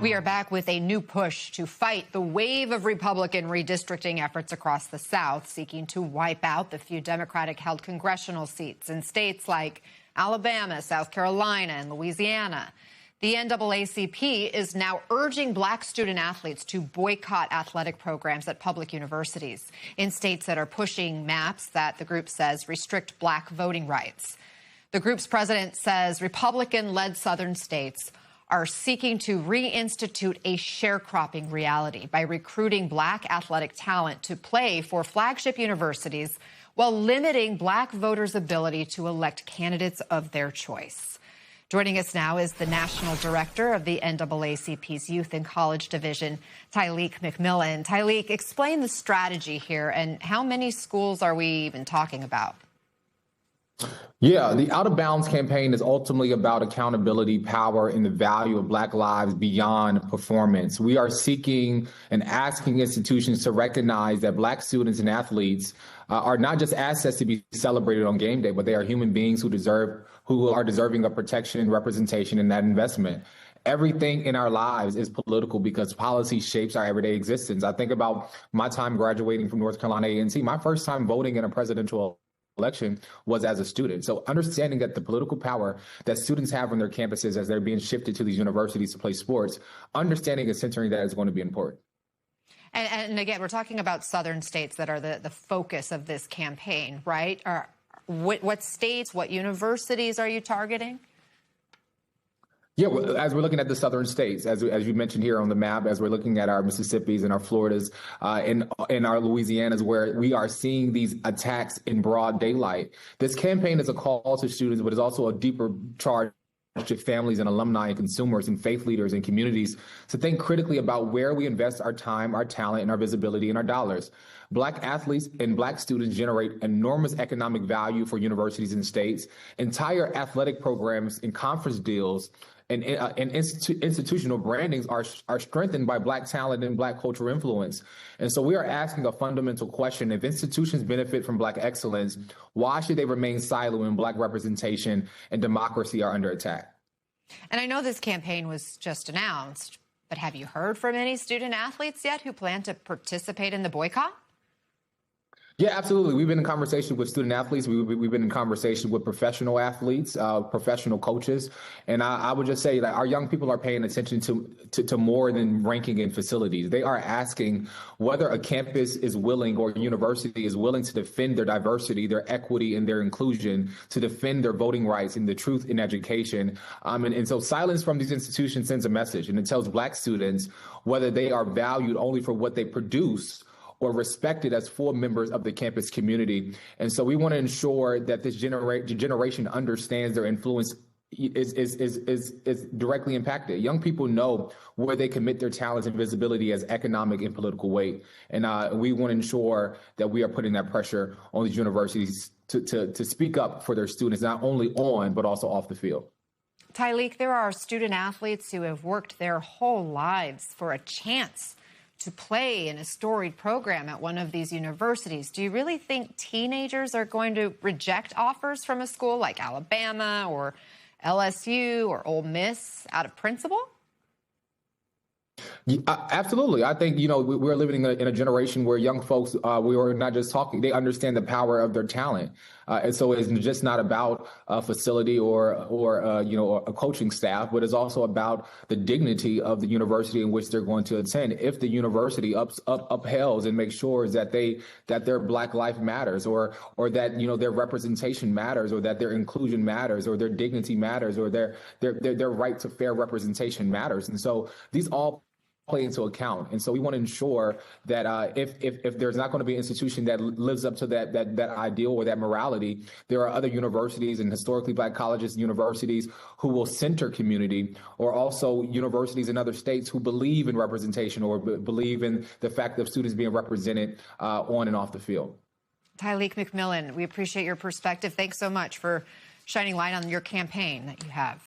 We are back with a new push to fight the wave of Republican redistricting efforts across the South, seeking to wipe out the few Democratic-held congressional seats in states like Alabama, South Carolina, and Louisiana. The NAACP is now urging black student athletes to boycott athletic programs at public universities in states that are pushing maps that the group says restrict black voting rights. The group's president says Republican-led southern states are seeking to reinstitute a sharecropping reality by recruiting black athletic talent to play for flagship universities while limiting black voters' ability to elect candidates of their choice. Joining us now is the national director of the NAACP's Youth and College Division, Tyleik McMillan. Tyleik, explain the strategy here and how many schools are we even talking about? Yeah, the Out of Bounds campaign is ultimately about accountability, power, and the value of Black lives beyond performance. We are seeking and asking institutions to recognize that Black students and athletes are not just assets to be celebrated on game day, but they are human beings who are deserving of protection and representation in that investment. Everything in our lives is political because policy shapes our everyday existence. I think about my time graduating from North Carolina A&T. My first time voting in a presidential election was as a student. So understanding that the political power that students have on their campuses as they're being shifted to these universities to play sports, understanding and centering that is going to be important. And again, we're talking about southern states that are the focus of this campaign, right? What states, what universities are you targeting? Yeah, as we're looking at the southern states, as you mentioned here on the map, as we're looking at our Mississippis and our Floridas and our Louisianas, where we are seeing these attacks in broad daylight. This campaign is a call to students, but is also a deeper charge to families and alumni and consumers and faith leaders and communities to think critically about where we invest our time, our talent, and our visibility and our dollars. Black athletes and Black students generate enormous economic value for universities and states. Entire athletic programs and conference deals and institutional brandings are strengthened by Black talent and Black cultural influence. And so we are asking a fundamental question. If institutions benefit from Black excellence, why should they remain siloed when Black representation and democracy are under attack? And I know this campaign was just announced, but have you heard from any student athletes yet who plan to participate in the boycott? Yeah, absolutely. We've been in conversation with student athletes. We've been in conversation with professional athletes, professional coaches. And I would just say that our young people are paying attention to more than ranking in facilities. They are asking whether a campus is willing or a university is willing to defend their diversity, their equity, and their inclusion, to defend their voting rights and the truth in education. And so silence from these institutions sends a message, and it tells Black students whether they are valued only for what they produce or respected as full members of the campus community. And so we want to ensure that this generation understands their influence is directly impacted. Young people know where they commit their talents and visibility as economic and political weight. And we want to ensure that we are putting that pressure on these universities to speak up for their students, not only on, but also off the field. Tyleik, there are student athletes who have worked their whole lives for a chance to play in a storied program at one of these universities. Do you really think teenagers are going to reject offers from a school like Alabama or LSU or Ole Miss out of principle? Yeah, absolutely. I think, we're living in a generation where young folks, we are not just talking, they understand the power of their talent. And so it's just not about a facility or a coaching staff, but it's also about the dignity of the university in which they're going to attend. If the university upheld and makes sure that their Black life matters, or that, their representation matters, or that their inclusion matters, or their dignity matters, or their right to fair representation matters. And so these all play into account. And so we want to ensure that if there's not going to be an institution that lives up to that ideal or that morality, there are other universities and historically Black colleges and universities who will center community, or also universities in other states who believe in representation or believe in the fact of students being represented on and off the field. Tyleik McMillan, we appreciate your perspective. Thanks so much for shining light on your campaign that you have.